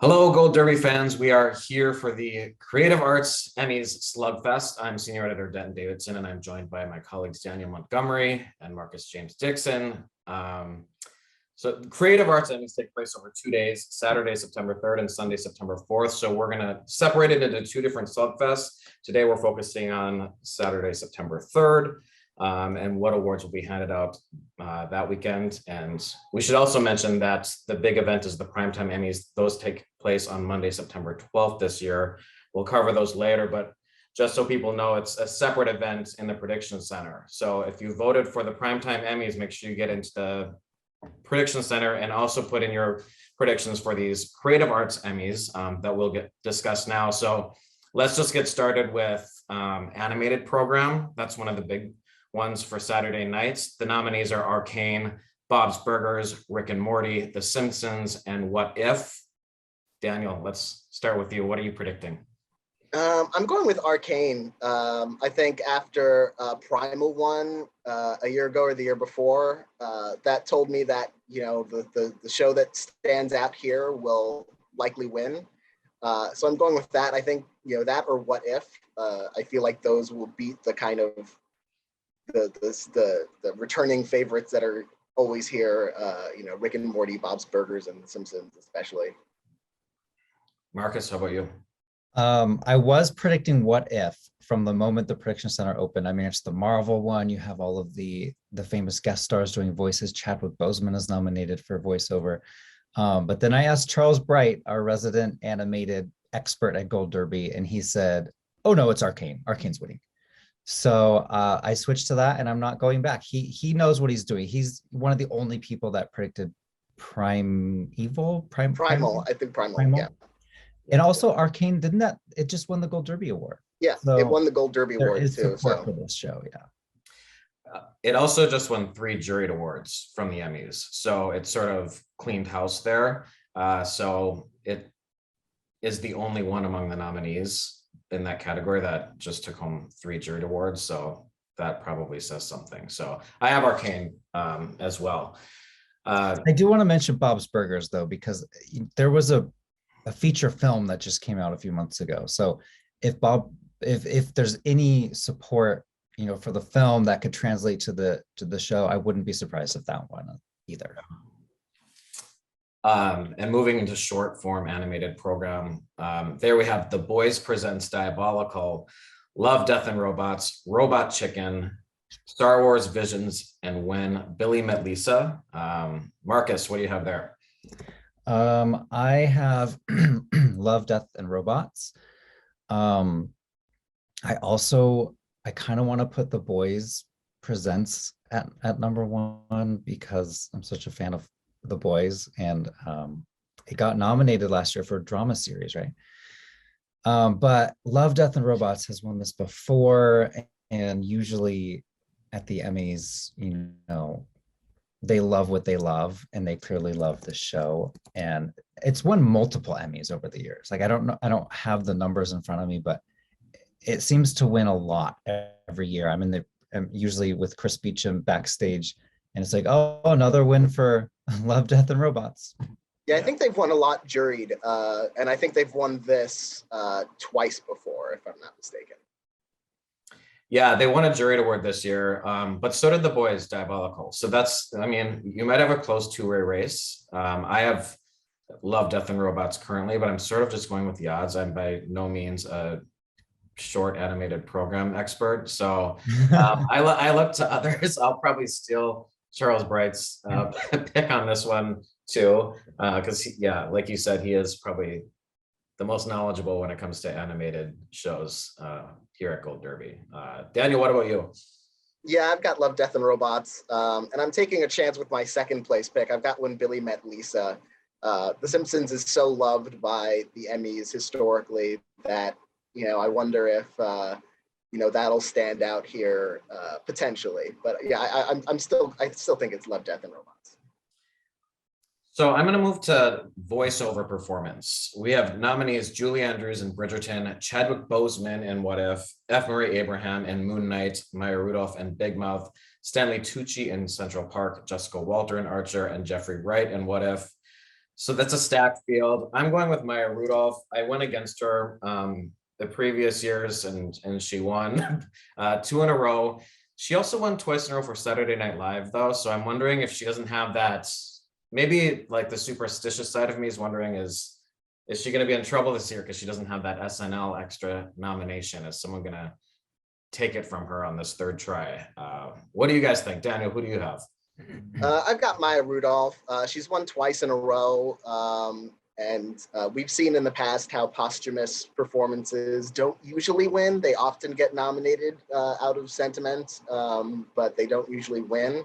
Hello, Gold Derby fans. We are here for the Creative Arts Emmys Slugfest. I'm Senior Editor Denton Davidson, and I'm joined by my colleagues Daniel Montgomery and Marcus James Dixon. So Creative Arts Emmys take place over 2 days, Saturday, September 3rd and Sunday, September 4th. So we're going to separate it into two different Slugfests. Today, we're focusing on Saturday, September 3rd. And what awards will be handed out that weekend. And we should also mention that the big event is the Primetime Emmys. Those take place on Monday, September 12th this year. We'll cover those later, but just so people know, it's a separate event in the Prediction Center. So if you voted for the Primetime Emmys, make sure you get into the Prediction Center and also put in your predictions for these Creative Arts Emmys that we'll discuss now. So let's just get started with animated program. That's one of the big ones for Saturday nights. The nominees are Arcane, Bob's Burgers, Rick and Morty, The Simpsons, and What If? Daniel, let's start with you. What are you predicting? I'm going with Arcane. I think after Primal won a year ago or the year before, that told me that, you know, the show that stands out here will likely win. So I'm going with that. I think, you know, that or What If. I feel like those will beat the kind of the returning favorites that are always here, you know, Rick and Morty, Bob's Burgers, and The Simpsons especially. Marcus, how about you? I was predicting What If from the moment the Prediction Center opened. I mean, it's the Marvel one. You have all of the famous guest stars doing voices. Chadwick Boseman is nominated for voiceover. But then I asked Charles Bright, our resident animated expert at Gold Derby, and he said, oh no, it's Arcane. Arcane's winning. So I switched to that, and I'm not going back. He knows what he's doing. He's one of the only people that predicted Primal. I think Primal. Yeah. And also Arcane, it just won the Gold Derby Award. Yeah, so it won the Gold Derby Award too. Support for this show, yeah. It also just won 3 juried awards from the Emmys. So it sort of cleaned house there. So it is the only one among the nominees in that category that just took home 3 juried awards. So that probably says something. So I have Arcane as well. I do want to mention Bob's Burgers though, because there was a feature film that just came out a few months ago. So if there's any support, you know, for the film that could translate to the show, I wouldn't be surprised if that won either. And moving into short form animated program, there we have The Boys Presents Diabolical, Love, Death and Robots, Robot Chicken, Star Wars Visions, and When Billy Met Lisa. Marcus, what do you have there? I have Love, Death and Robots. I kind of want to put The Boys Presents at number 1 because I'm such a fan of The Boys, and it got nominated last year for a drama series, right? But Love, Death and Robots has won this before, and usually at the Emmys, you know, they love what they love, and they clearly love the show, and it's won multiple Emmys over the years. Like I don't have the numbers in front of me, but it seems to win a lot every year. I'm usually with Chris Beecham backstage, and it's like, oh, another win for Love, Death and Robots. Yeah, I think they've won a lot juried, and I think they've won this twice before, if I'm not mistaken. Yeah, they won a juried award this year, but so did The Boys Diabolical. So that's, I mean, you might have a close two-way race. I have Love, Death and Robots currently, but I'm sort of just going with the odds. I'm by no means a short animated program expert. So I look to others. I'll probably steal Charles Bright's pick on this one too, because yeah, like you said, he is probably the most knowledgeable when it comes to animated shows here at Gold Derby. Daniel, what about you? Yeah, I've got Love, Death and Robots, and I'm taking a chance with my second place pick. I've got When Billy Met Lisa. The Simpsons is so loved by the Emmys historically that, you know, I wonder if you know, that'll stand out here potentially. But yeah, I still think it's Love, Death and Robots. So I'm going to move to voiceover performance. We have nominees Julie Andrews in Bridgerton, Chadwick Boseman in What If, F. Murray Abraham in Moon Knight, Maya Rudolph in Big Mouth, Stanley Tucci in Central Park, Jessica Walter in Archer, and Jeffrey Wright in What If. So that's a stacked field. I'm going with Maya Rudolph. I went against her the previous years and she won 2 in a row. She also won twice in a row for Saturday Night Live though. So I'm wondering if she doesn't have that, maybe like the superstitious side of me is wondering is she going to be in trouble this year because she doesn't have that SNL extra nomination? Is someone going to take it from her on this third try? What do you guys think? Daniel, who do you have? I've got Maya Rudolph. She's won twice in a row. And we've seen in the past how posthumous performances don't usually win. They often get nominated out of sentiment, but they don't usually win.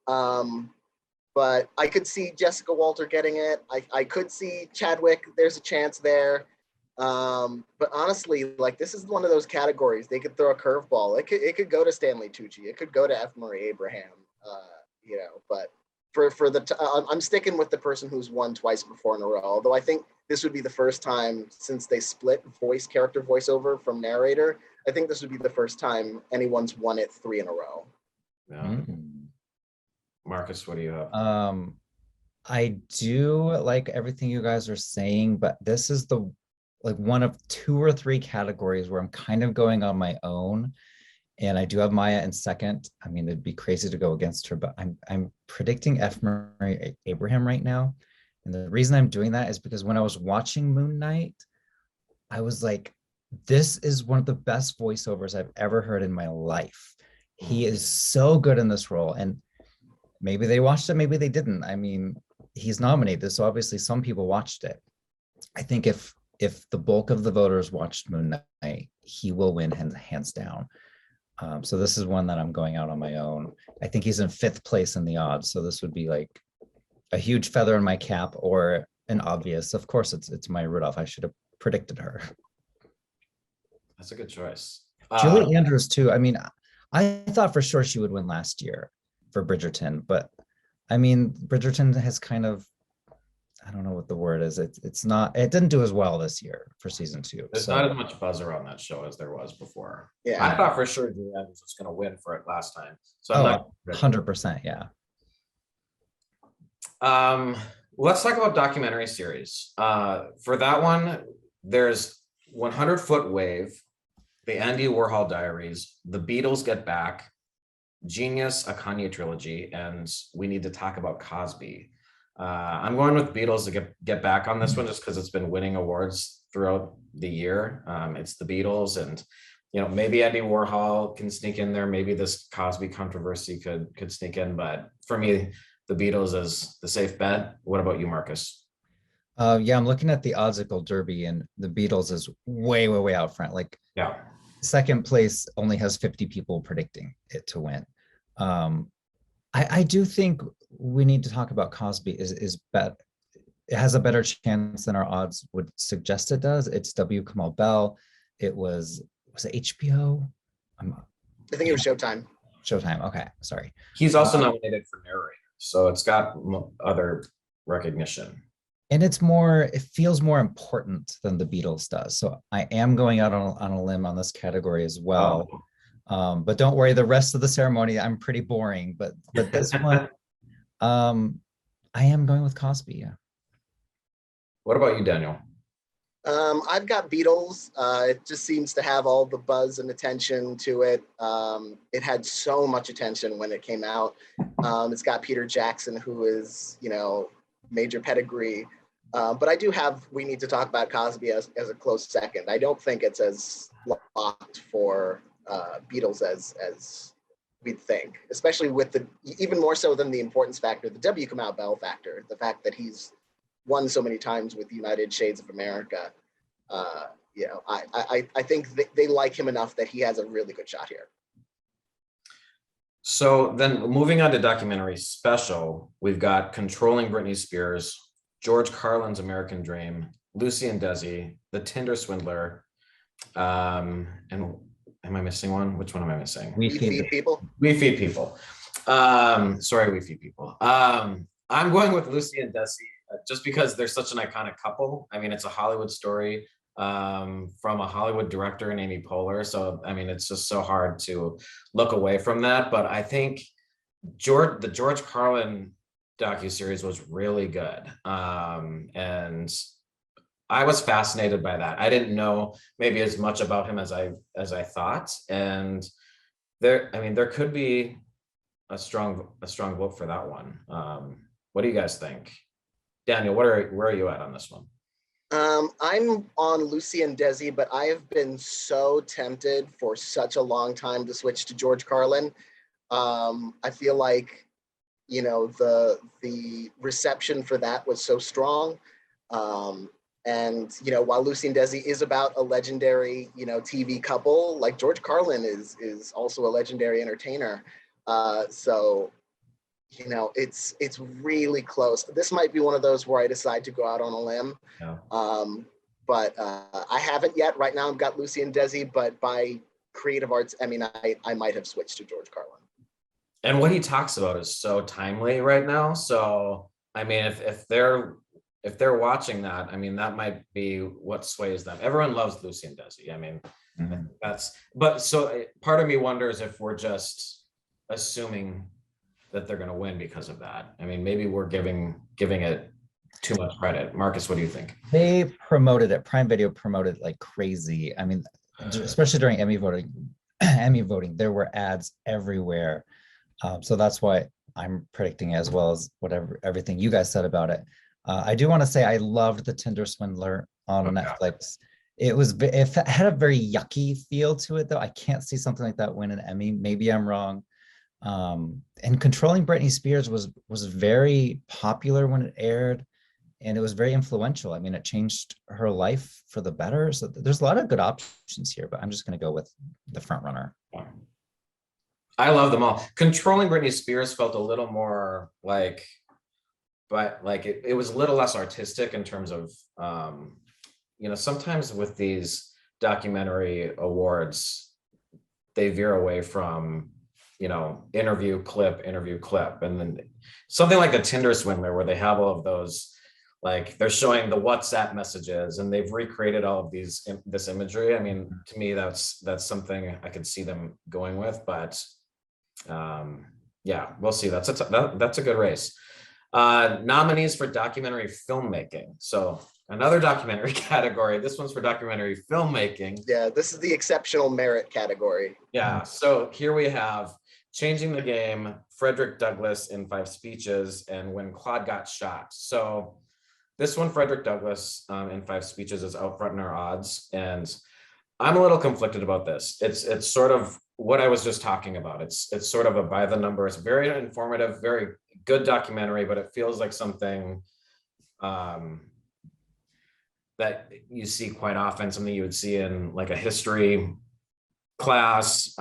But I could see Jessica Walter getting it. I could see Chadwick. There's a chance there. But honestly, like, this is one of those categories. They could throw a curveball. It could go to Stanley Tucci. It could go to F. Murray Abraham. But I'm sticking with the person who's won twice before in a row. Although I think this would be the first time since they split character voiceover from narrator. I think this would be the first time anyone's won it 3 in a row. Yeah. Marcus, what do you have? I do like everything you guys are saying, but this is the one of 2 or 3 categories where I'm kind of going on my own. And I do have Maya in second. I mean, it'd be crazy to go against her, but I'm predicting F. Murray Abraham right now. And the reason I'm doing that is because when I was watching Moon Knight, I was like, this is one of the best voiceovers I've ever heard in my life. He is so good in this role. And maybe they watched it, maybe they didn't. I mean, he's nominated, so obviously some people watched it. I think if the bulk of the voters watched Moon Knight, he will win hands down. So this is one that I'm going out on my own. I think he's in 5th place in the odds. So this would be like a huge feather in my cap or an obvious. Of course, it's Maya Rudolph. I should have predicted her. That's a good choice. Julie Andrews too. I mean, I thought for sure she would win last year for Bridgerton, but I mean, Bridgerton has kind of, I don't know what the word is. It didn't do as well this year for season 2. There's not as much buzz around that show as there was before. Yeah. I thought for sure Julie Andrews was going to win for it last time. So I'm not 100%. Yeah. Let's talk about documentary series. For that one, there's 100-Foot Wave, the Andy Warhol Diaries, The Beatles Get Back, Genius, a Kanye trilogy, and we need to talk about Cosby. I'm going with Beatles to get back on this one just because it's been winning awards throughout the year. It's the Beatles, and maybe Andy Warhol can sneak in there. Maybe this Cosby controversy could sneak in, but for me, the Beatles is the safe bet. What about you, Marcus? Yeah, I'm looking at the Odsicle Derby, and the Beatles is way out front. Like, yeah, second place only has 50 people predicting it to win. I do think we need to talk about Cosby is bet. It has a better chance than our odds would suggest it does. It's W. Kamau Bell. Was it HBO? I think it was Showtime. Showtime. Okay, sorry. He's also nominated for Narrator, so it's got other recognition. And it feels more important than the Beatles does. So I am going out on a limb on this category as well. But don't worry, the rest of the ceremony, I'm pretty boring. But this one, I am going with Cosby. Yeah. What about you, Daniel? I've got Beatles. It just seems to have all the buzz and attention to it. It had so much attention when it came out. It's got Peter Jackson, who is, major pedigree. But I do have, we need to talk about Cosby as a close second. I don't think it's as locked for Beatles as we'd think, especially with even more so than the importance factor, the W. Kamau Bell factor, the fact that he's won so many times with United Shades of America. I think they like him enough that he has a really good shot here. So then moving on to documentary special, we've got Controlling Britney Spears, George Carlin's American Dream, Lucy and Desi, The Tinder Swindler, and am I missing one? Which one am I missing? We Feed People. We Feed People. Sorry, We Feed People. I'm going with Lucy and Desi just because they're such an iconic couple. I mean, it's a Hollywood story from a Hollywood director, Amy Poehler. So, I mean, it's just so hard to look away from that. But I think the George Carlin docuseries was really good. And I was fascinated by that. I didn't know maybe as much about him as I thought. And there could be a strong vote for that one. What do you guys think? Daniel, where are you at on this one? I'm on Lucy and Desi, but I have been so tempted for such a long time to switch to George Carlin. I feel like, you know, the reception for that was so strong. And, you know, while Lucy and Desi is about a legendary, you know, TV couple, like George Carlin is also a legendary entertainer. So, you know, it's really close. This might be one of those where I decide to go out on a limb. Yeah. But I haven't yet. Right now I've got Lucy and Desi, but by Creative Arts Emmy night, I might have switched to George Carlin. And what he talks about is so timely right now. So, I mean, if they're watching that, I mean, that might be what sways them. Everyone loves Lucy and Desi. I mean, so part of me wonders if we're just assuming that they're going to win because of that. I mean, maybe we're giving it too much credit. Marcus, what do you think? They promoted it. Prime Video promoted it like crazy. I mean, especially during Emmy voting, there were ads everywhere. So that's why I'm predicting, as well as everything you guys said about it. I do want to say I loved The Tinder Swindler on Netflix. It had a very yucky feel to it, though. I can't see something like that win an Emmy. Maybe I'm wrong. And Controlling Britney Spears was very popular when it aired, and it was very influential. I mean, it changed her life for the better. So there's a lot of good options here, but I'm just going to go with the front runner. I love them all. Controlling Britney Spears felt a little more like, but like it was a little less artistic in terms of, you know, sometimes with these documentary awards, they veer away from, you know, interview clip, and then something like the Tinder Swindler, where they have all of those, like they're showing the WhatsApp messages and they've recreated all of this imagery. I mean, to me, that's something I could see them going with, but yeah, we'll see. That's a good race. Nominees for documentary filmmaking. So another documentary category. This one's for documentary filmmaking. Yeah, this is the exceptional merit category. Yeah, so here we have Changing the Game, Frederick Douglass in 5 Speeches, and When Claude Got Shot. So this one, Frederick Douglass in 5 Speeches, is out front in our odds, and I'm a little conflicted about this. It's sort of what I was just talking about. It's sort of a by the numbers, very informative, very good documentary, but it feels like something that you see quite often, something you would see in like a history class.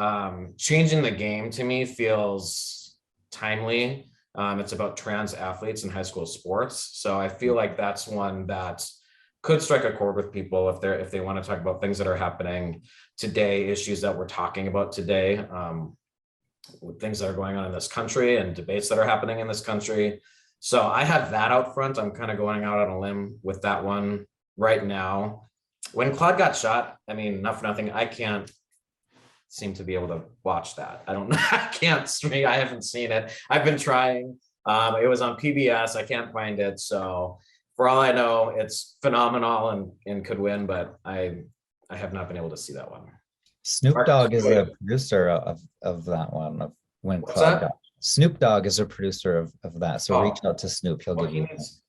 Changing the Game to me feels timely. It's about trans athletes in high school sports. So I feel like that's one that could strike a chord with people if they want to talk about things that are happening today, issues that we're talking about today, things that are going on in this country and debates that are happening in this country. So I have that out front. I'm kind of going out on a limb with that one right now. When Claude Got Shot, I mean, not for nothing, I can't seem to be able to watch that. I don't know. I haven't seen it. I've been trying. It was on PBS. I can't find it. So for all I know, it's phenomenal and could win, but I have not been able to see that one. Snoop Dogg is a producer of that one, of When Claude Got. Snoop Dogg is a producer of that. So reach out to Snoop. He'll give you.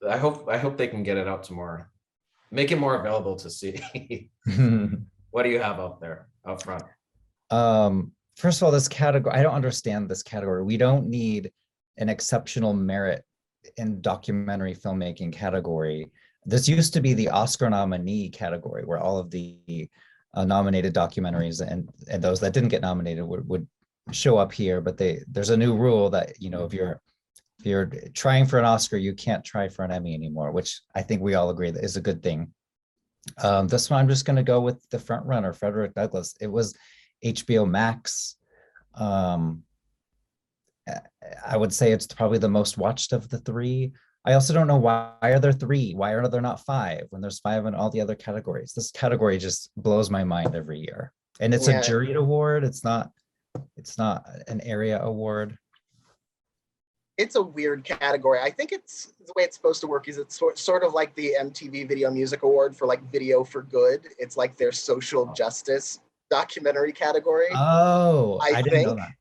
I hope they can get it out to more, make it more available to see. What do you have out front? First of all, this category, I don't understand this category. We don't need an exceptional merit in documentary filmmaking category. This used to be the Oscar nominee category, where all of the nominated documentaries and those that didn't get nominated would show up here. But there's a new rule that, you know, if you're trying for an Oscar, you can't try for an Emmy anymore, which I think we all agree that is a good thing. This one, I'm just going to go with the front runner, Frederick Douglass. It was HBO Max. I would say it's probably the most watched of the 3. I also don't know why are there 3? Why are there not 5 when there's 5 in all the other categories? This category just blows my mind every year. And it's a juried award. It's not an area award. it's a weird category. I think it's the way it's supposed to work is it's sort of like the MTV Video Music Award for like video for good. It's like their social justice documentary category. Oh, I I didn't know think. that.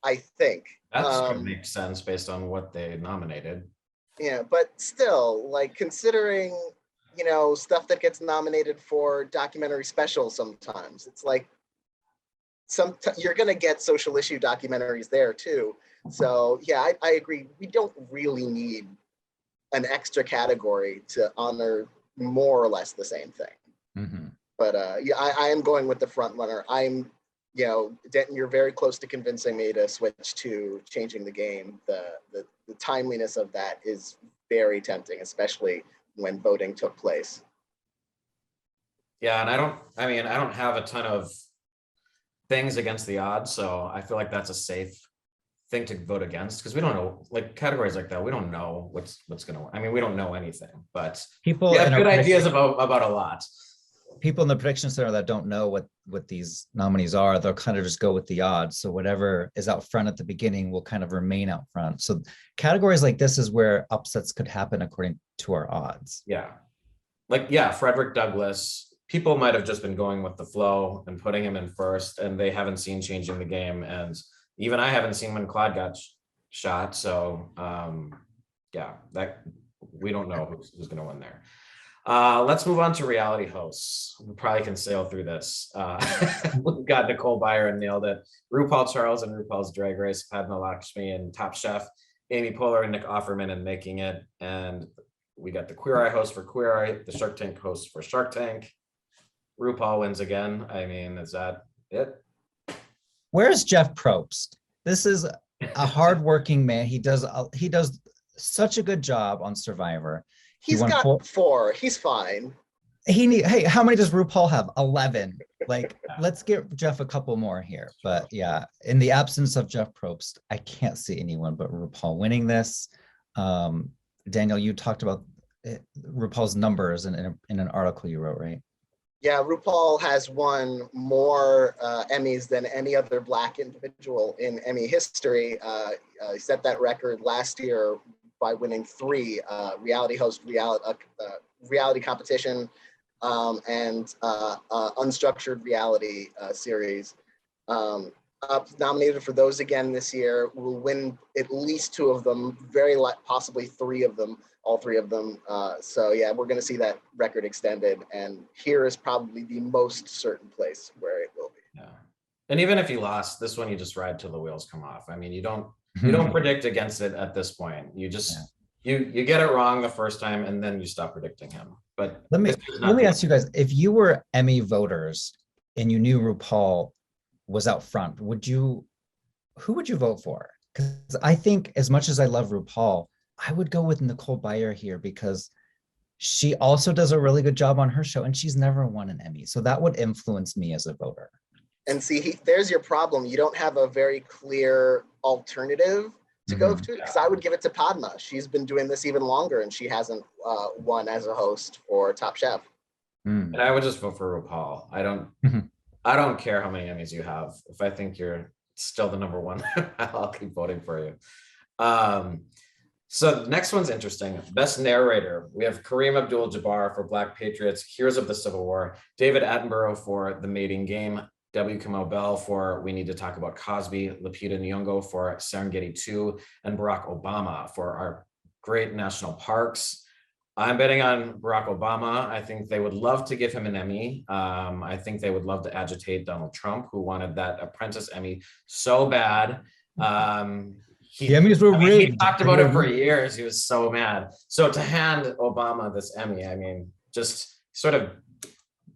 I think. That sort of makes sense based on what they nominated. Yeah, but still, like considering, you know, stuff that gets nominated for documentary specials sometimes, it's like you're going to get social issue documentaries there too. So yeah, I agree. We don't really need an extra category to honor more or less the same thing. Mm-hmm. But yeah, I am going with the front runner. I'm, you know, Denton, you're very close to convincing me to switch to Changing the Game. The timeliness of that is very tempting, especially when voting took place. Yeah, and I don't have a ton of things against the odds, so I feel like that's a safe thing to vote against because we don't know, like categories like that, we don't know what's gonna. I mean, we don't know anything, but People have good ideas about a lot. People in the prediction center that don't know what these nominees are, they'll kind of just go with the odds. So whatever is out front at the beginning will kind of remain out front. So categories like this is where upsets could happen according to our odds. Yeah, like yeah, Frederick Douglass. People might have just been going with the flow and putting him in first, and they haven't seen Changing the Game, and even I haven't seen when Claude got shot. So yeah, that we don't know who's going to win there. Let's move on to reality hosts. We probably can sail through this. We've got Nicole Byer and nailed it. RuPaul Charles and RuPaul's Drag Race, Padma Lakshmi and Top Chef, Amy Poehler and Nick Offerman and Making It, and we got the Queer Eye host for Queer Eye, the Shark Tank host for Shark Tank. RuPaul wins again. I mean, is that it? Where's Jeff Probst? This is a hardworking man. He does such a good job on Survivor. He's got 4. He's fine. Hey, how many does RuPaul have? 11. Like, let's get Jeff a couple more here. But yeah, in the absence of Jeff Probst, I can't see anyone but RuPaul winning this. Daniel, you talked about RuPaul's numbers in an article you wrote, right? Yeah, RuPaul has won more Emmys than any other Black individual in Emmy history. He set that record last year by winning 3 reality host, reality competition, and unstructured reality series. Nominated for those again this year, will win at least 2 of them, possibly 3 of them, all 3 of them. So yeah, we're going to see that record extended, and here is probably the most certain place where it will be. Yeah, and even if you lost this one, you just ride till the wheels come off. I mean, you don't predict against it at this point. You just you get it wrong the first time, and then you stop predicting him. But let me ask you guys: if you were Emmy voters and you knew RuPaul was out front, who would you vote for? Because I think, as much as I love RuPaul, I would go with Nicole Byer here because she also does a really good job on her show, and she's never won an Emmy. So that would influence me as a voter. And see, there's your problem. You don't have a very clear alternative to go to, because I would give it to Padma. She's been doing this even longer, and she hasn't won as a host for Top Chef. And I would just vote for RuPaul. I don't care how many Emmys you have. If I think you're still the number one, I'll keep voting for you. So the next one's interesting. Best narrator. We have Kareem Abdul-Jabbar for Black Patriots, Heroes of the Civil War, David Attenborough for The Mating Game, W. Kamau Bell for We Need to Talk About Cosby, Lupita Nyong'o for Serengeti 2, and Barack Obama for Our Great National Parks. I'm betting on Barack Obama. I think they would love to give him an Emmy. I think they would love to agitate Donald Trump, who wanted that Apprentice Emmy so bad. The Emmys were rigged. He talked about it for years. He was so mad. So to hand Obama this Emmy, I mean, just sort of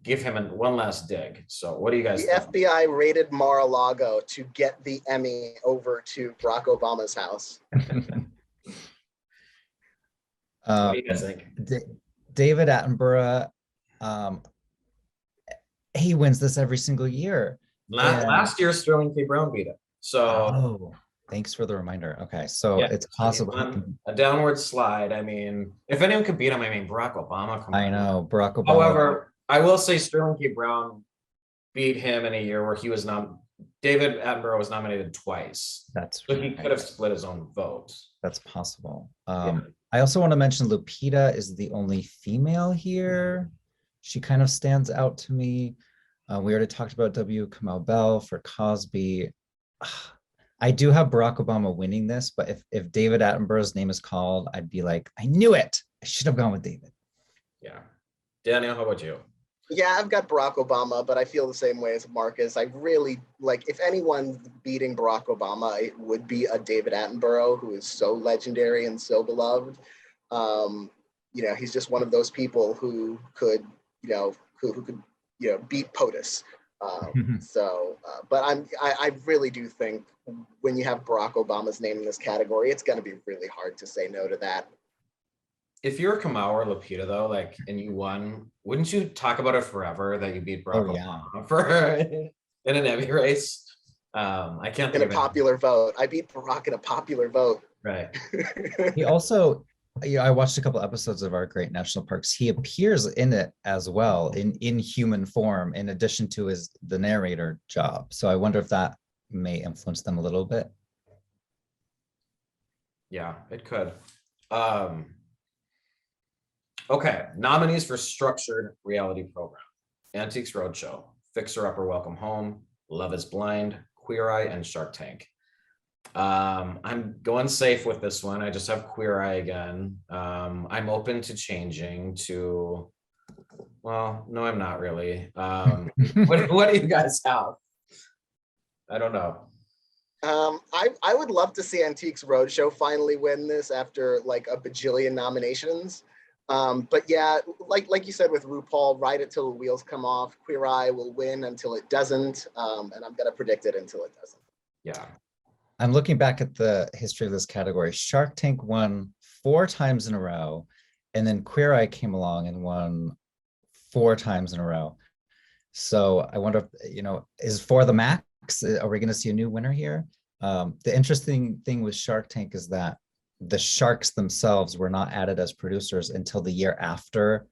give him one last dig. So what do you guys think? The FBI raided Mar-a-Lago to get the Emmy over to Barack Obama's house. What do you guys think? David Attenborough, he wins this every single year. Last year, Sterling K. Brown beat it. So, thanks for the reminder. Okay, so it's possible a downward slide. I mean, if anyone could beat him, I mean, Barack Obama. I know Barack Obama. However, I will say Sterling K. Brown beat him in a year where he was David Attenborough was nominated twice. That's So he right. could have split his own vote. That's possible. Yeah. I also want to mention Lupita is the only female here. She kind of stands out to me. We already talked about W. Kamau Bell for Cosby. I do have Barack Obama winning this, but if David Attenborough's name is called, I'd be like, I knew it. I should have gone with David. Yeah. Daniel, how about you? Yeah, I've got Barack Obama, but I feel the same way as Marcus. I really like, if anyone's beating Barack Obama, it would be a David Attenborough, who is so legendary and so beloved. You know, he's just one of those people who could, you know, who could, you know, beat POTUS. But I really do think when you have Barack Obama's name in this category, it's going to be really hard to say no to that. If you're Kamau or Lupita though, like, and you won, wouldn't you talk about it forever that you beat Barack Obama for in an Emmy race? I can't think in a popular vote. I beat Barack in a popular vote. Right. He also, you know, I watched a couple episodes of Our Great National Parks. He appears in it as well in human form, in addition to the narrator job. So I wonder if that may influence them a little bit. Yeah, it could. Okay, nominees for structured reality program: Antiques Roadshow, Fixer Upper Welcome Home, Love is Blind, Queer Eye, and Shark Tank. I'm going safe with this one. I just have Queer Eye again. I'm open to changing to, well, no, I'm not really. What do you guys have? I don't know. I would love to see Antiques Roadshow finally win this after like a bajillion nominations. But yeah, like you said with RuPaul, ride it till the wheels come off. Queer Eye will win until it doesn't, and I'm gonna predict it until it doesn't. Yeah. I'm looking back at the history of this category. Shark Tank won 4 times in a row, and then Queer Eye came along and won 4 times in a row. So I wonder if, you know, is 4 the max? Are we going to see a new winner here? The interesting thing with Shark Tank is that the sharks themselves were not added as producers until the year after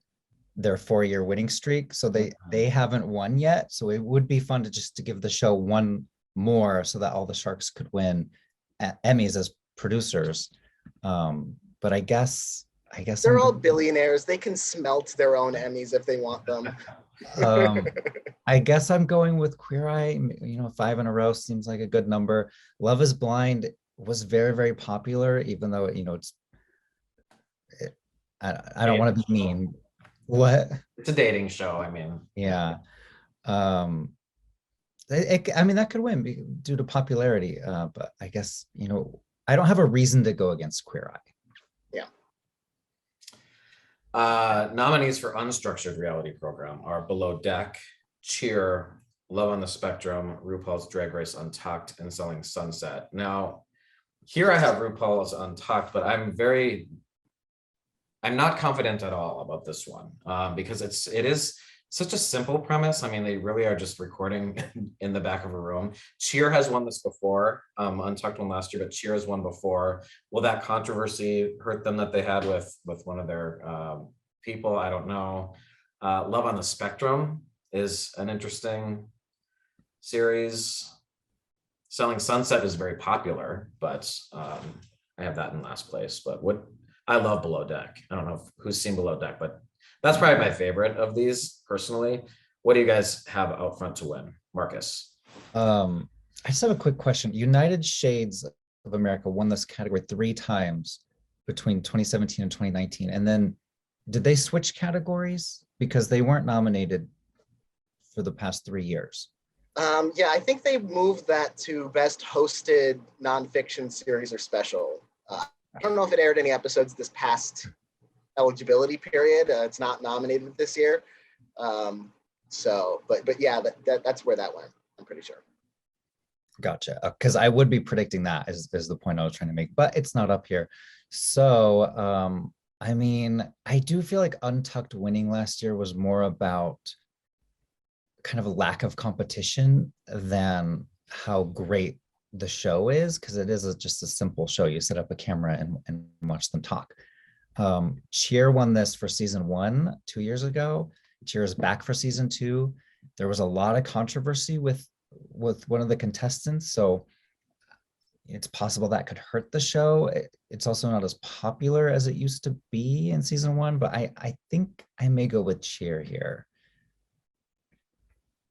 their 4-year winning streak. So they haven't won yet. So it would be fun to give the show one more so that all the sharks could win Emmys as producers. But I guess they're all billionaires. They can smelt their own Emmys if they want them. I guess I'm going with Queer Eye. You know, 5 in a row seems like a good number. Love is Blind was very, very popular, even though, you know, I don't want to be mean. What? It's a dating show. I mean, yeah. I mean, that could win due to popularity, but I guess, you know, I don't have a reason to go against Queer Eye. Nominees for unstructured reality program are Below Deck, Cheer, Love on the Spectrum, RuPaul's Drag Race Untucked, and Selling Sunset. Now, here I have RuPaul's Untucked, but I'm not confident at all about this one because it is such a simple premise. I mean, they really are just recording in the back of a room. Cheer has won this before. Untucked won last year, but Cheer has won before. Will that controversy hurt them that they had with one of their people? I don't know. Love on the Spectrum is an interesting series. Selling Sunset is very popular, but I have that in last place. But I love Below Deck. I don't know who's seen Below Deck, but that's probably my favorite of these personally. What do you guys have out front to win? Marcus? I just have a quick question. United Shades of America won this category 3 times between 2017 and 2019. And then did they switch categories? Because they weren't nominated for the past 3 years. Yeah, I think they moved that to Best Hosted Nonfiction Series or Special. I don't know if it aired any episodes this past eligibility period. It's not nominated this year. But yeah, that's where that went, I'm pretty sure. Gotcha. Because I would be predicting that is the point I was trying to make, but it's not up here. So, I mean, I do feel like Untucked winning last year was more about kind of a lack of competition than how great the show is, because it is just a simple show. You set up a camera and watch them talk. Cheer won this for season 1 2 years ago. Cheer is back for season 2. There was a lot of controversy with with one of the contestants, so it's possible that could hurt the show. It's also not as popular as it used to be in season one, but I think I may go with Cheer here.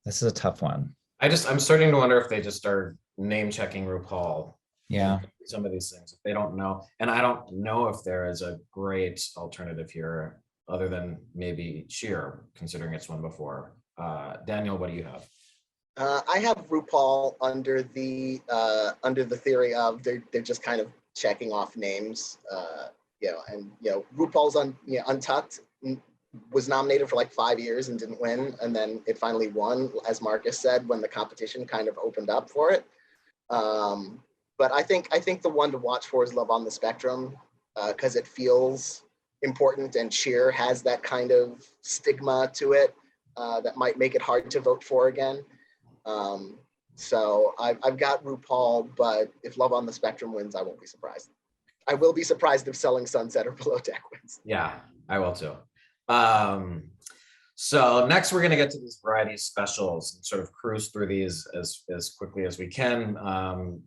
This is a tough one. I'm starting to wonder if they just start name checking RuPaul. Yeah. Some of these things, if they don't know. And I don't know if there is a great alternative here other than maybe Cheer, considering it's one before. Daniel, what do you have? I have RuPaul under the theory of they're just kind of checking off names, and RuPaul's Untucked was nominated for like 5 years and didn't win, and then it finally won, as Marcus said, when the competition kind of opened up for it. But I think the one to watch for is Love on the Spectrum, because it feels important, and Cheer has that kind of stigma to it that might make it hard to vote for again. So I've got RuPaul, but if Love on the Spectrum wins, I won't be surprised. I will be surprised if Selling Sunset or Below Deck wins. Yeah, I will too. So next we're going to get to these variety specials and sort of cruise through these as quickly as we can.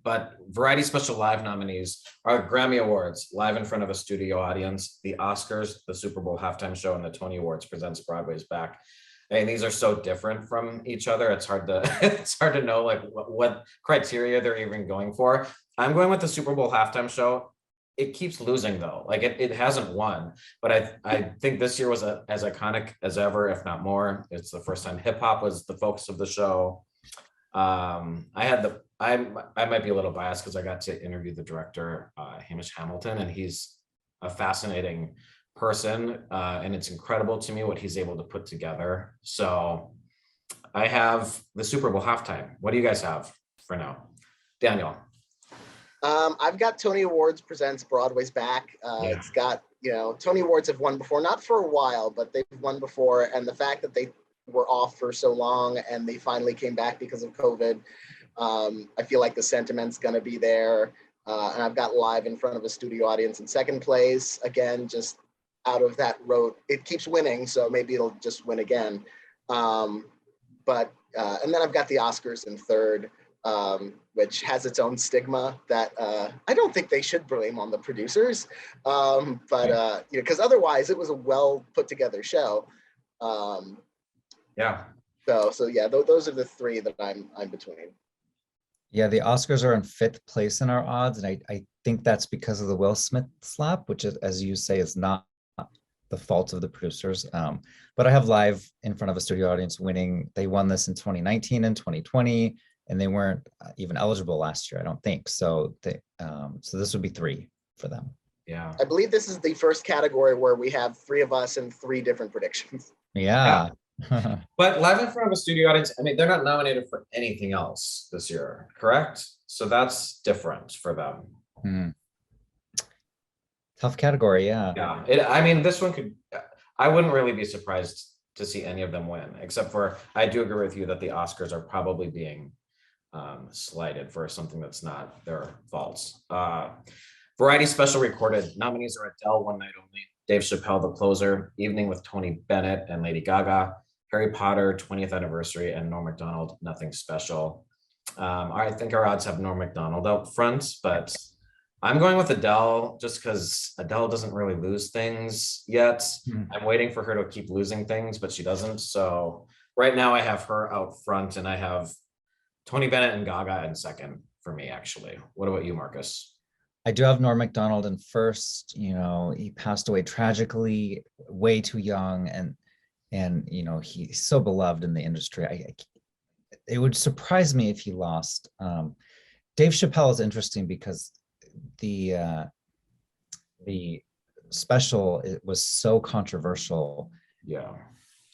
But variety special live nominees are Grammy Awards, live in front of a studio audience, the Oscars, the Super Bowl halftime show, and the Tony Awards presents Broadway's Back. And these are so different from each other. It's hard to know like what criteria they're even going for. I'm going with the Super Bowl halftime show. It keeps losing though. Like it hasn't won, but I think this year was as iconic as ever, if not more. It's the first time hip hop was the focus of the show. I might be a little biased because I got to interview the director, Hamish Hamilton, and he's a fascinating person, and it's incredible to me what he's able to put together. So I have the Super Bowl halftime. What do you guys have for now? Daniel. I've got Tony Awards presents Broadway's Back. It's got, Tony Awards have won before, not for a while, but they've won before. And the fact that they were off for so long and they finally came back because of COVID, I feel like the sentiment's going to be there. And I've got live in front of a studio audience in second place. Again, just out of that road, it keeps winning, so maybe it'll just win again. And then I've got the Oscars in third, which has its own stigma that I don't think they should blame on the producers, because otherwise it was a well put together show. Yeah. So yeah, those are the three that I'm between. Yeah, the Oscars are in fifth place in our odds, and I think that's because of the Will Smith slap, which is, as you say, is not the fault of the producers. But I have live in front of a studio audience winning. They won this in 2019 and 2020. And they weren't even eligible last year, I don't think. So so this would be three for them. Yeah. I believe this is the first category where we have three of us and three different predictions. Yeah. But live in front of a studio audience, I mean, they're not nominated for anything else this year, correct? So that's different for them. Tough category, yeah. Yeah. This one I wouldn't really be surprised to see any of them win, except for, I do agree with you that the Oscars are probably being slighted for something that's not their faults. Variety special recorded nominees are Adele, One Night Only, Dave Chappelle, The Closer, Evening with Tony Bennett and Lady Gaga, Harry Potter, 20th Anniversary, and Norm Macdonald, Nothing Special. I think our odds have Norm Macdonald out front, but I'm going with Adele just because Adele doesn't really lose things yet. I'm waiting for her to keep losing things, but she doesn't. So right now I have her out front, and I have Tony Bennett and Gaga in second for me, actually. What about you, Marcus? I do have Norm Macdonald in first. He passed away tragically, way too young, and he's so beloved in the industry. It would surprise me if he lost. Dave Chappelle is interesting because the special, it was so controversial. Yeah.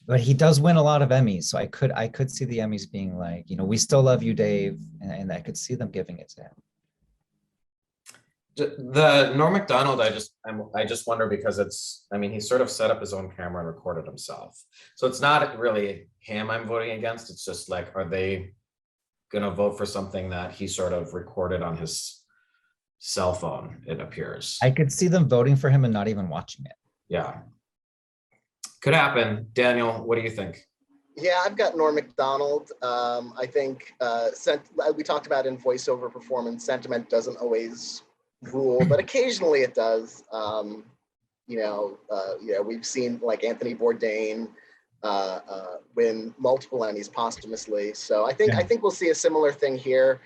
But he does win a lot of Emmys, so I could see the Emmys being like, we still love you, Dave, and I could see them giving it to him. The Norm Macdonald, I just wonder because he sort of set up his own camera and recorded himself, so it's not really him I'm voting against. It's just like, are they gonna vote for something that he sort of recorded on his cell phone? It appears I could see them voting for him and not even watching it. Yeah. Could happen. Daniel, what do you think? Yeah, I've got Norm Macdonald. I think we talked about in voiceover performance, sentiment doesn't always rule, but occasionally it does. We've seen like Anthony Bourdain win multiple Emmys posthumously. So I think we'll see a similar thing here.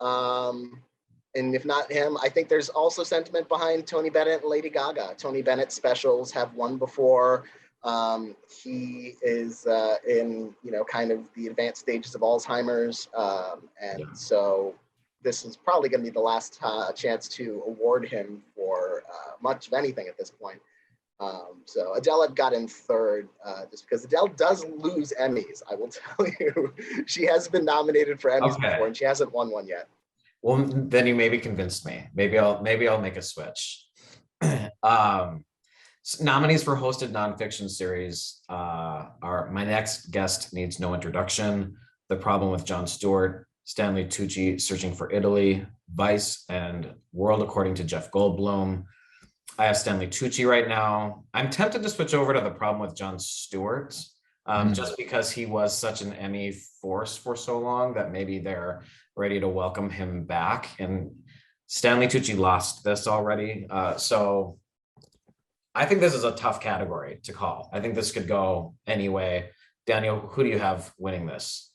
And if not him, I think there's also sentiment behind Tony Bennett and Lady Gaga. Tony Bennett's specials have won before. He is in, kind of the advanced stages of Alzheimer's. So this is probably going to be the last chance to award him for much of anything at this point. So Adele I've got in third, just because Adele does lose Emmys. I will tell you, she has been nominated for Emmys before, and she hasn't won one yet. Well, then you maybe convinced me. Maybe I'll make a switch. Nominees for hosted nonfiction series are My Next Guest Needs No Introduction, The Problem with Jon Stewart, Stanley Tucci, Searching for Italy, Vice, and World According to Jeff Goldblum. I have Stanley Tucci right now. I'm tempted to switch over to The Problem with Jon Stewart, just because he was such an Emmy force for so long that maybe they're ready to welcome him back. And Stanley Tucci lost this already. So I think this is a tough category to call. I think this could go anyway. Daniel, who do you have winning this?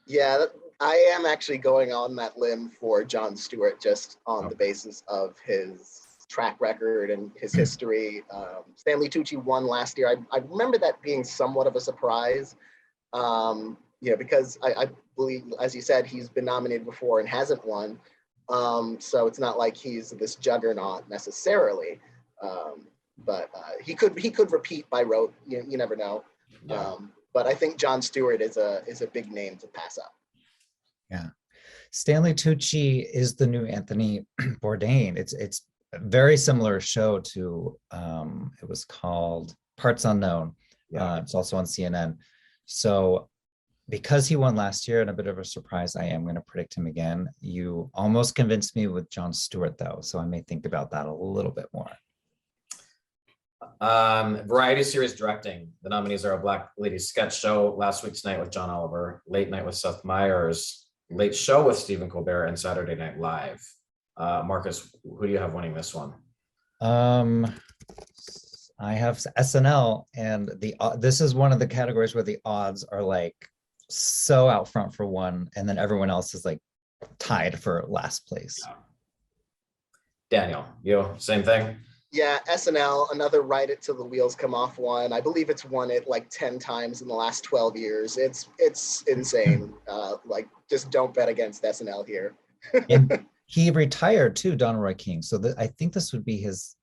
Yeah, I am actually going on that limb for Jon Stewart, just on the basis of his track record and his history. Stanley Tucci won last year. I remember that being somewhat of a surprise, because I believe, as you said, he's been nominated before and hasn't won. So it's not like he's this juggernaut necessarily. But he could repeat by rote. You never know. Yeah. But I think Jon Stewart is a big name to pass up. Yeah, Stanley Tucci is the new Anthony Bourdain. It's a very similar show to it was called Parts Unknown. Yeah. It's also on CNN. So because he won last year and a bit of a surprise, I am going to predict him again. You almost convinced me with Jon Stewart though, so I may think about that a little bit more. Variety series directing. The nominees are A Black Lady Sketch Show, Last Week's Night with John Oliver, Late Night with Seth Meyers, Late Show with Stephen Colbert, and Saturday Night Live. Marcus, who do you have winning this one? I have SNL, and this is one of the categories where the odds are like so out front for one, and then everyone else is like tied for last place. Yeah. Daniel, you same thing? Yeah, SNL, another Ride It Till the Wheels Come Off one. I believe it's won it like 10 times in the last 12 years. It's insane. Just don't bet against SNL here. And he retired too, Don Roy King. So I think this would be his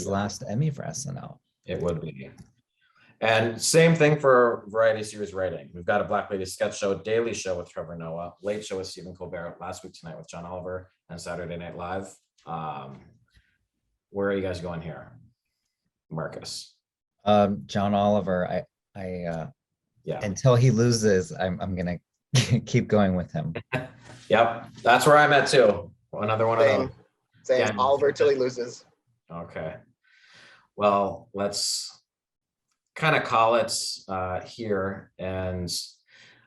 last Emmy for SNL. It would be. And same thing for variety series writing. We've got A Black Lady Sketch Show, Daily Show with Trevor Noah, Late Show with Stephen Colbert, Last Week Tonight with John Oliver, and Saturday Night Live. Where are you guys going here, Marcus? John Oliver. I until he loses, I'm gonna keep going with him. Yep, that's where I'm at too. Another one of those. Same. Yeah. Oliver till he loses. Okay. Well, let's kind of call it here, and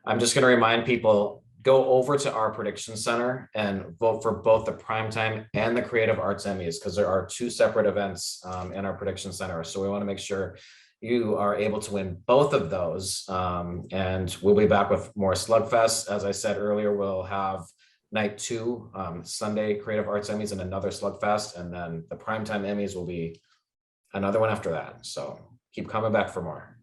I'm just going to remind people, go over to our prediction center and vote for both the Primetime and the Creative Arts Emmys, because there are two separate events in our prediction center. So we want to make sure you are able to win both of those. And we'll be back with more Slugfest. As I said earlier, we'll have night 2, Sunday Creative Arts Emmys, and another Slugfest. And then the Primetime Emmys will be another one after that. So keep coming back for more.